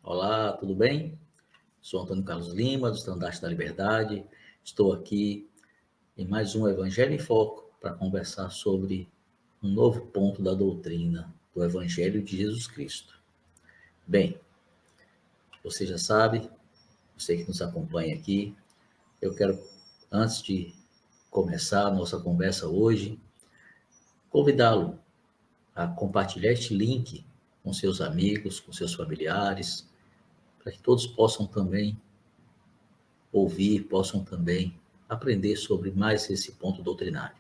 Olá, tudo bem? Sou Antônio Carlos Lima, do Estandarte da Liberdade. Estou aqui em mais um Evangelho em Foco para conversar sobre um novo ponto da doutrina do Evangelho de Jesus Cristo. Bem, você já sabe, você que nos acompanha aqui, eu quero, antes de começar a nossa conversa hoje, convidá-lo a compartilhar este link com seus amigos, com seus familiares, para que todos possam também ouvir, possam também aprender sobre mais esse ponto doutrinário.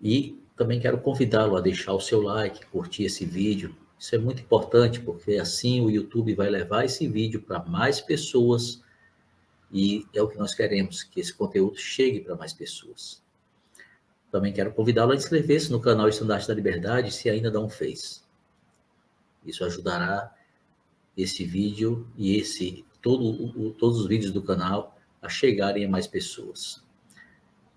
E também quero convidá-lo a deixar o seu like, curtir esse vídeo. Isso é muito importante, porque assim o YouTube vai levar esse vídeo para mais pessoas e é o que nós queremos, que esse conteúdo chegue para mais pessoas. Também quero convidá-lo a inscrever-se no canal Estandarte da Liberdade, se ainda não fez. Isso ajudará esse vídeo e todos os vídeos do canal a chegarem a mais pessoas.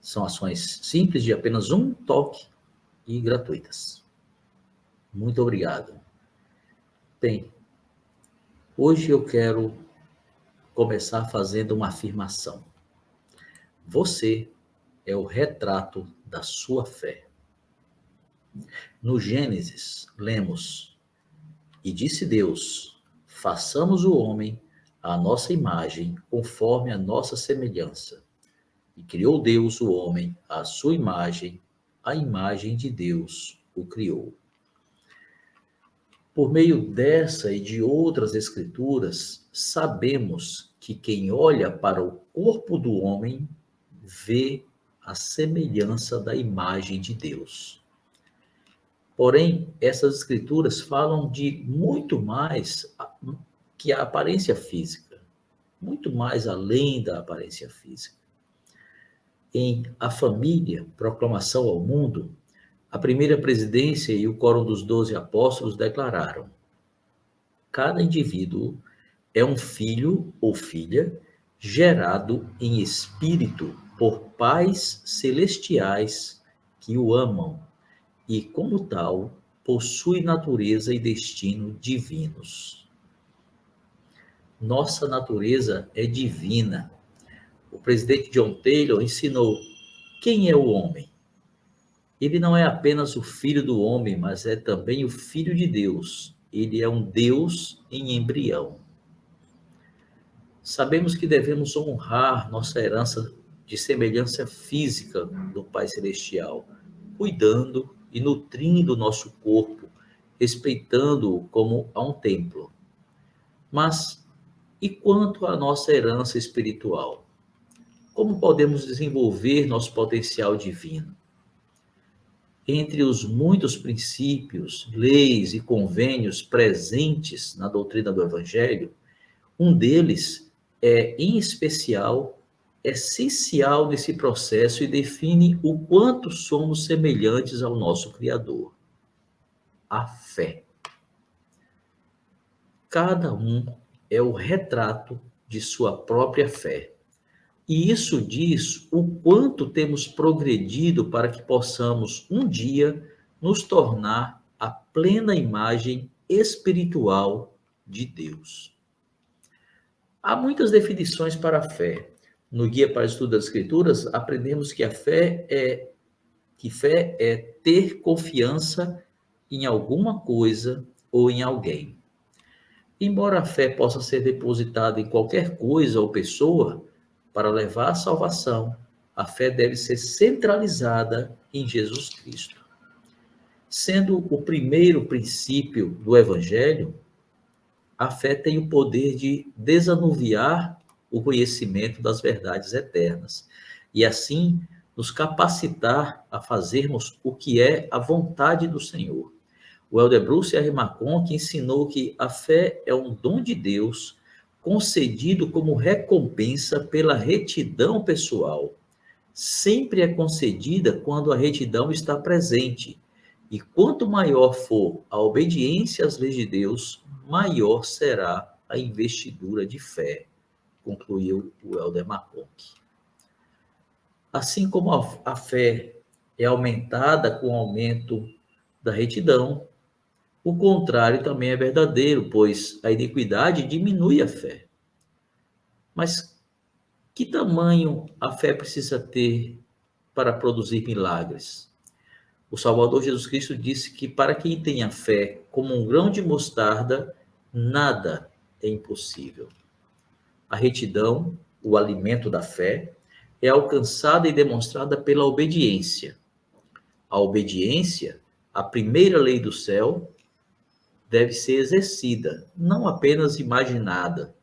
São ações simples de apenas um toque e gratuitas. Muito obrigado. Bem, hoje eu quero começar fazendo uma afirmação. Você é o retrato da sua fé. No Gênesis, lemos: E disse Deus, façamos o homem à nossa imagem, conforme a nossa semelhança. E criou Deus o homem à sua imagem, a imagem de Deus o criou. Por meio dessa e de outras escrituras, sabemos que quem olha para o corpo do homem vê a semelhança da imagem de Deus. Porém, essas escrituras falam de muito mais que a aparência física, muito mais além da aparência física. Em A Família, Proclamação ao Mundo, a primeira presidência e o Quórum dos 12 Apóstolos declararam: cada indivíduo é um filho ou filha gerado em espírito por pais celestiais que o amam e, como tal, possui natureza e destino divinos. Nossa natureza é divina. O presidente John Taylor ensinou: quem é o homem? Ele não é apenas o filho do homem, mas é também o filho de Deus. Ele é um Deus em embrião. Sabemos que devemos honrar nossa herança de semelhança física do Pai Celestial, cuidando e nutrindo nosso corpo, respeitando-o como a um templo. Mas e quanto à nossa herança espiritual? Como podemos desenvolver nosso potencial divino? Entre os muitos princípios, leis e convênios presentes na doutrina do Evangelho, um deles é, em especial, essencial nesse processo e define o quanto somos semelhantes ao nosso Criador: a fé. Cada um é o retrato de sua própria fé. E isso diz o quanto temos progredido para que possamos um dia nos tornar a plena imagem espiritual de Deus. Há muitas definições para a fé. No Guia para o Estudo das Escrituras, aprendemos que fé é ter confiança em alguma coisa ou em alguém. Embora a fé possa ser depositada em qualquer coisa ou pessoa, para levar à salvação, a fé deve ser centralizada em Jesus Cristo. Sendo o primeiro princípio do Evangelho, a fé tem o poder de desanuviar o conhecimento das verdades eternas e, assim, nos capacitar a fazermos o que é a vontade do Senhor. O Elder Bruce R. McConkie ensinou que a fé é um dom de Deus concedido como recompensa pela retidão pessoal. Sempre é concedida quando a retidão está presente. E quanto maior for a obediência às leis de Deus, maior será a investidura de fé, concluiu o Elder McConkie. Assim como a fé é aumentada com o aumento da retidão, O contrário também é verdadeiro, pois a iniquidade diminui a fé. Mas que tamanho a fé precisa ter para produzir milagres? O Salvador Jesus Cristo disse que para quem tenha fé como um grão de mostarda, nada é impossível. A retidão, o alimento da fé, é alcançada e demonstrada pela obediência. A obediência, a primeira lei do céu, deve ser exercida, não apenas imaginada.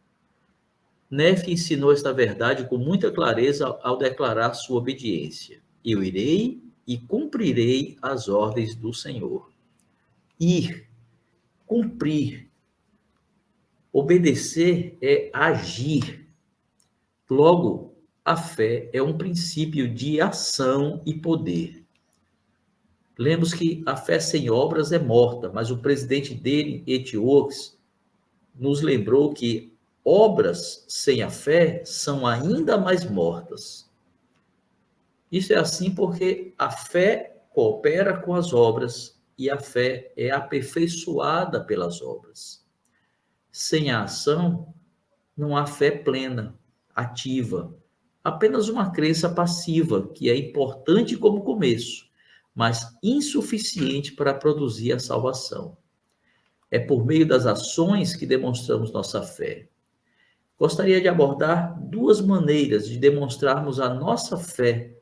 Nefe ensinou esta verdade com muita clareza ao declarar sua obediência. Eu irei e cumprirei as ordens do Senhor. Ir, cumprir, obedecer é agir. Logo, a fé é um princípio de ação e poder. Lembramos que a fé sem obras é morta, mas o presidente dele, Etíoques, nos lembrou que obras sem a fé são ainda mais mortas. Isso é assim porque a fé coopera com as obras e a fé é aperfeiçoada pelas obras. Sem a ação, não há fé plena, ativa, apenas uma crença passiva, que é importante como começo, mas insuficiente para produzir a salvação. É por meio das ações que demonstramos nossa fé. Gostaria de abordar duas maneiras de demonstrarmos a nossa fé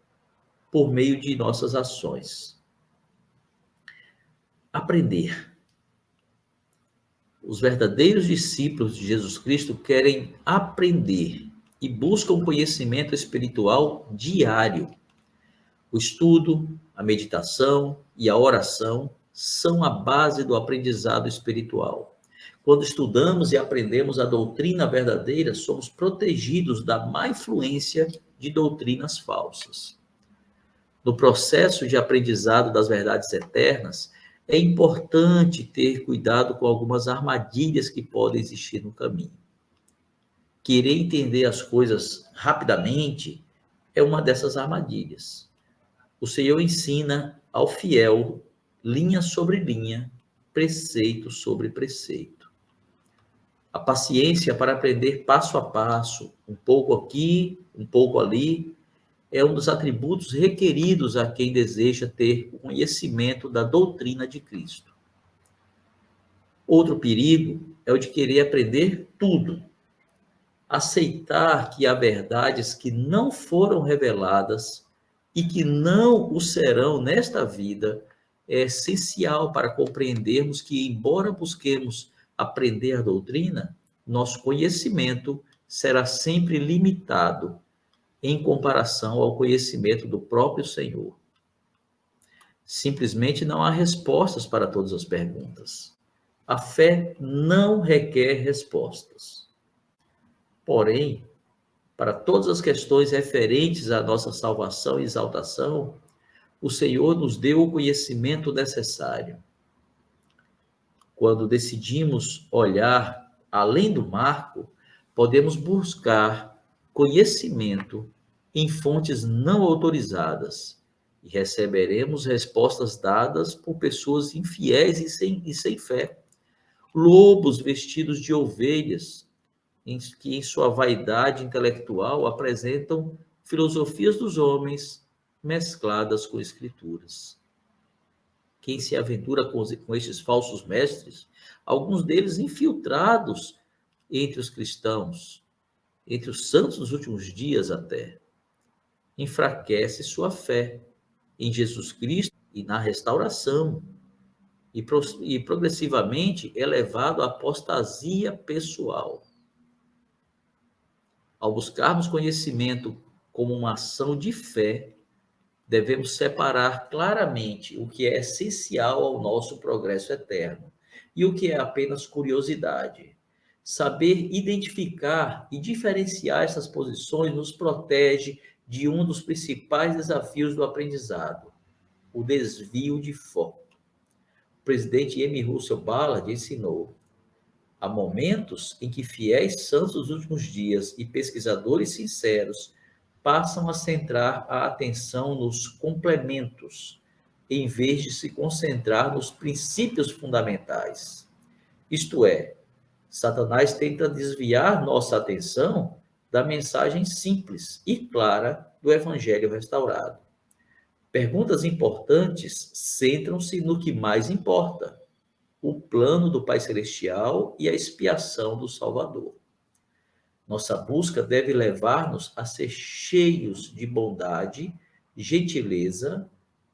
por meio de nossas ações. Aprender. Os verdadeiros discípulos de Jesus Cristo querem aprender e buscam conhecimento espiritual diário. O estudo, a meditação e a oração são a base do aprendizado espiritual. Quando estudamos e aprendemos a doutrina verdadeira, somos protegidos da má influência de doutrinas falsas. No processo de aprendizado das verdades eternas, é importante ter cuidado com algumas armadilhas que podem existir no caminho. Querer entender as coisas rapidamente é uma dessas armadilhas. O Senhor ensina ao fiel, linha sobre linha, preceito sobre preceito. A paciência para aprender passo a passo, um pouco aqui, um pouco ali, é um dos atributos requeridos a quem deseja ter conhecimento da doutrina de Cristo. Outro perigo é o de querer aprender tudo. Aceitar que há verdades que não foram reveladas e que não o serão nesta vida é essencial para compreendermos que, embora busquemos aprender a doutrina, nosso conhecimento será sempre limitado em comparação ao conhecimento do próprio Senhor. Simplesmente não há respostas para todas as perguntas. A fé não requer respostas. Porém, para todas as questões referentes à nossa salvação e exaltação, o Senhor nos deu o conhecimento necessário. Quando decidimos olhar além do marco, podemos buscar conhecimento em fontes não autorizadas e receberemos respostas dadas por pessoas infiéis e sem fé. Lobos vestidos de ovelhas, que em sua vaidade intelectual apresentam filosofias dos homens mescladas com escrituras. Quem se aventura com esses falsos mestres, alguns deles infiltrados entre os cristãos, entre os santos dos últimos dias até, enfraquece sua fé em Jesus Cristo e na restauração, e progressivamente é levado à apostasia pessoal. Ao buscarmos conhecimento como uma ação de fé, devemos separar claramente o que é essencial ao nosso progresso eterno e o que é apenas curiosidade. Saber identificar e diferenciar essas posições nos protege de um dos principais desafios do aprendizado, o desvio de foco. O presidente M. Russell Ballard ensinou: há momentos em que fiéis santos dos últimos dias e pesquisadores sinceros passam a centrar a atenção nos complementos, em vez de se concentrar nos princípios fundamentais. Isto é, Satanás tenta desviar nossa atenção da mensagem simples e clara do Evangelho restaurado. Perguntas importantes centram-se no que mais importa: o plano do Pai Celestial e a expiação do Salvador. Nossa busca deve levar-nos a ser cheios de bondade, gentileza,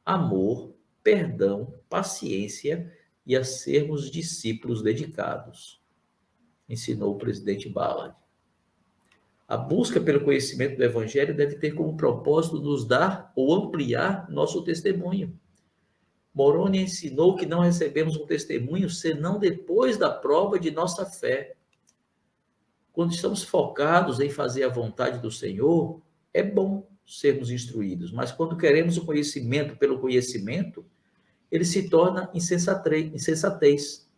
amor, perdão, paciência e a sermos discípulos dedicados, ensinou o presidente Ballard. A busca pelo conhecimento do Evangelho deve ter como propósito nos dar ou ampliar nosso testemunho. Moroni ensinou que não recebemos um testemunho senão depois da prova de nossa fé. Quando estamos focados em fazer a vontade do Senhor, é bom sermos instruídos, mas quando queremos o conhecimento pelo conhecimento, ele se torna insensatez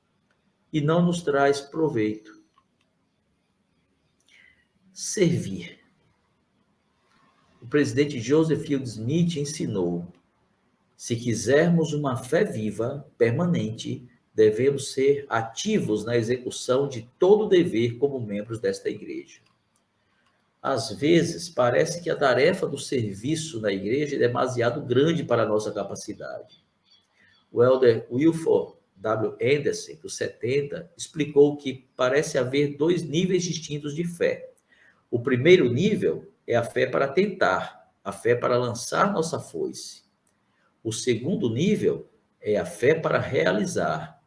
e não nos traz proveito. Servir. O presidente Joseph Fielding Smith ensinou: se quisermos uma fé viva, permanente, devemos ser ativos na execução de todo o dever como membros desta igreja. Às vezes, parece que a tarefa do serviço na igreja é demasiado grande para a nossa capacidade. O elder Wilford W. Anderson, dos 70, explicou que parece haver 2 níveis distintos de fé. O primeiro nível é a fé para tentar, a fé para lançar nossa foice. O segundo nível é a fé para realizar.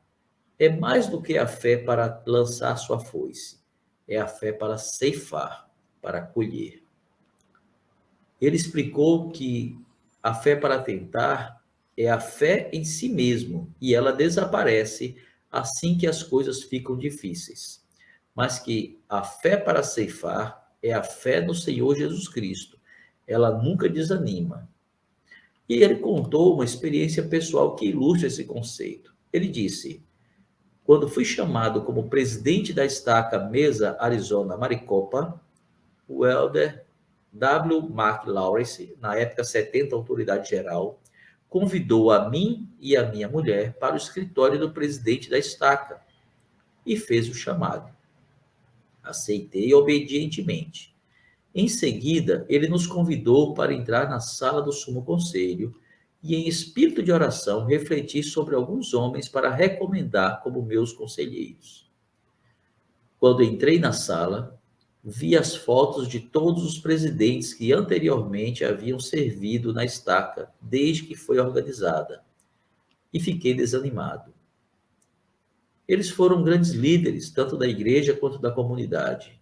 É mais do que a fé para lançar sua foice. É a fé para ceifar, para colher. Ele explicou que a fé para tentar é a fé em si mesmo e ela desaparece assim que as coisas ficam difíceis. Mas que a fé para ceifar é a fé no Senhor Jesus Cristo. Ela nunca desanima. E ele contou uma experiência pessoal que ilustra esse conceito. Ele disse: quando fui chamado como presidente da estaca Mesa Arizona Maricopa, o elder W. Mark Lawrence, na época 70 autoridade geral, convidou a mim e a minha mulher para o escritório do presidente da estaca e fez o chamado. Aceitei obedientemente. Em seguida, ele nos convidou para entrar na sala do Sumo Conselho e, em espírito de oração, refletir sobre alguns homens para recomendar como meus conselheiros. Quando entrei na sala, vi as fotos de todos os presidentes que anteriormente haviam servido na estaca desde que foi organizada e fiquei desanimado. Eles foram grandes líderes, tanto da igreja quanto da comunidade.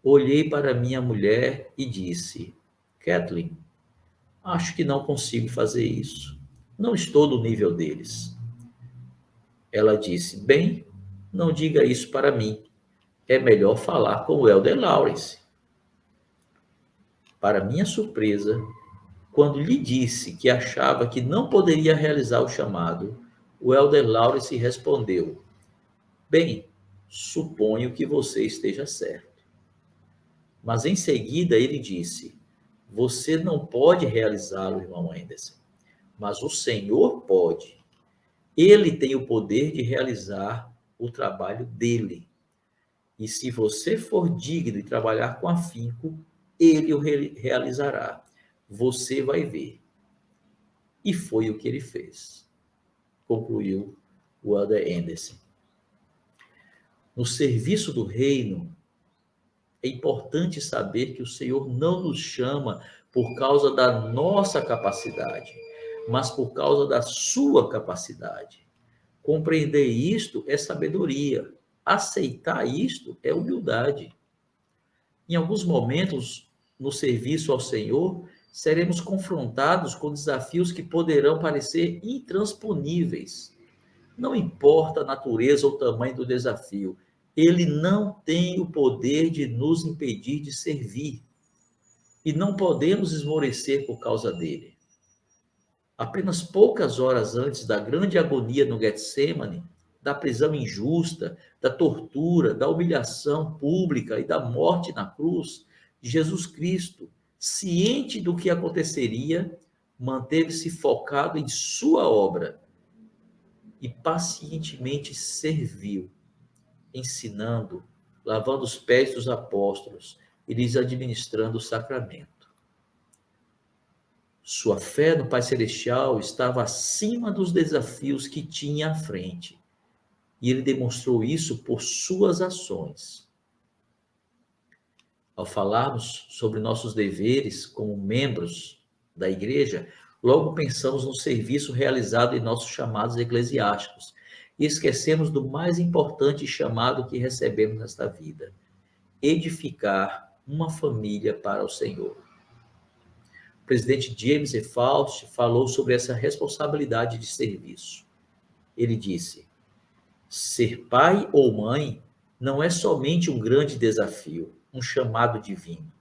Olhei para minha mulher e disse: Kathleen, acho que não consigo fazer isso. Não estou no nível deles. Ela disse: bem, não diga isso para mim. É melhor falar com o elder Lawrence. Para minha surpresa, quando lhe disse que achava que não poderia realizar o chamado, o elder Lawrence respondeu: bem, suponho que você esteja certo. Mas em seguida ele disse: você não pode realizá-lo, irmão Anderson, mas o Senhor pode. Ele tem o poder de realizar o trabalho dele. E se você for digno de trabalhar com afinco, ele o realizará. Você vai ver. E foi o que ele fez, concluiu o elder Anderson. No serviço do reino, é importante saber que o Senhor não nos chama por causa da nossa capacidade, mas por causa da sua capacidade. Compreender isto é sabedoria. Aceitar isto é humildade. Em alguns momentos, no serviço ao Senhor, seremos confrontados com desafios que poderão parecer intransponíveis. Não importa a natureza ou tamanho do desafio, ele não tem o poder de nos impedir de servir. E não podemos esmorecer por causa dele. Apenas poucas horas antes da grande agonia no Getsemane, da prisão injusta, da tortura, da humilhação pública e da morte na cruz, Jesus Cristo, ciente do que aconteceria, manteve-se focado em sua obra e pacientemente serviu, ensinando, lavando os pés dos apóstolos e lhes administrando o sacramento. Sua fé no Pai Celestial estava acima dos desafios que tinha à frente, e ele demonstrou isso por suas ações. Ao falarmos sobre nossos deveres como membros da igreja, logo pensamos no serviço realizado em nossos chamados eclesiásticos e esquecemos do mais importante chamado que recebemos nesta vida: edificar uma família para o Senhor. O presidente James E. Faust falou sobre essa responsabilidade de serviço. Ele disse: ser pai ou mãe não é somente um grande desafio, um chamado divino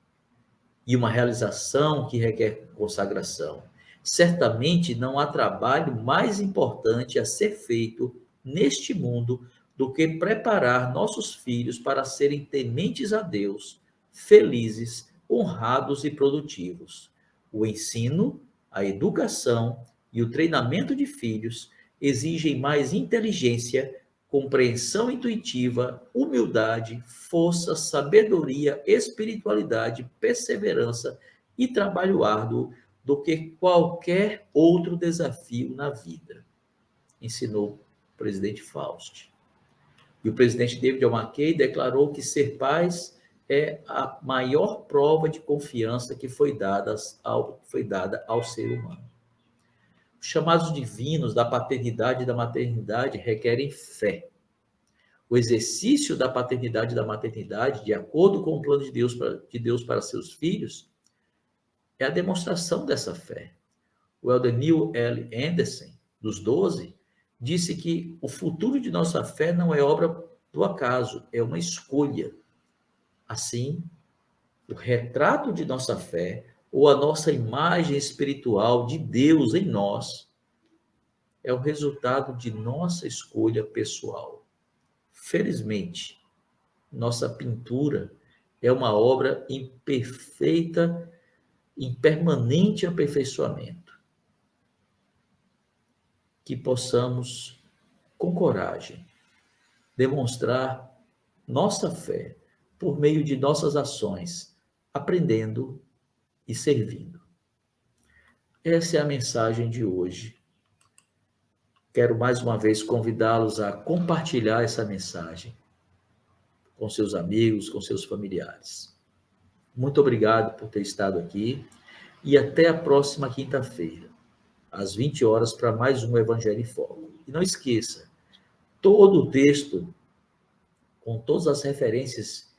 e uma realização que requer consagração. Certamente não há trabalho mais importante a ser feito neste mundo do que preparar nossos filhos para serem tementes a Deus, felizes, honrados e produtivos. O ensino, a educação e o treinamento de filhos exigem mais inteligência, compreensão intuitiva, humildade, força, sabedoria, espiritualidade, perseverança e trabalho árduo do que qualquer outro desafio na vida, ensinou o presidente Faust. E o presidente David L. McKay declarou que ser pais é a maior prova de confiança que foi dada ao ser humano. Os chamados divinos da paternidade e da maternidade requerem fé. O exercício da paternidade e da maternidade, de acordo com o plano de Deus para seus filhos, é a demonstração dessa fé. O elder Neil L. Anderson, dos 12, disse que o futuro de nossa fé não é obra do acaso, é uma escolha. Assim, o retrato de nossa fé, ou a nossa imagem espiritual de Deus em nós, é o resultado de nossa escolha pessoal. Felizmente, nossa pintura é uma obra em permanente aperfeiçoamento. Que possamos, com coragem, demonstrar nossa fé por meio de nossas ações, aprendendo e servindo. Essa é a mensagem de hoje. Quero mais uma vez convidá-los a compartilhar essa mensagem com seus amigos, com seus familiares. Muito obrigado por ter estado aqui e até a próxima quinta-feira, às 20 horas, para mais um Evangelho em Foco. E não esqueça, todo o texto, com todas as referências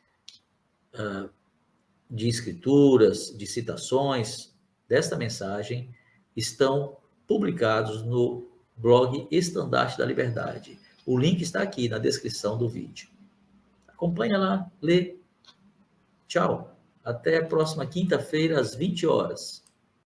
de escrituras, de citações desta mensagem, estão publicados no blog Estandarte da Liberdade. O link está aqui na descrição do vídeo. Acompanha lá, lê. Tchau. Até a próxima quinta-feira, às 20 horas.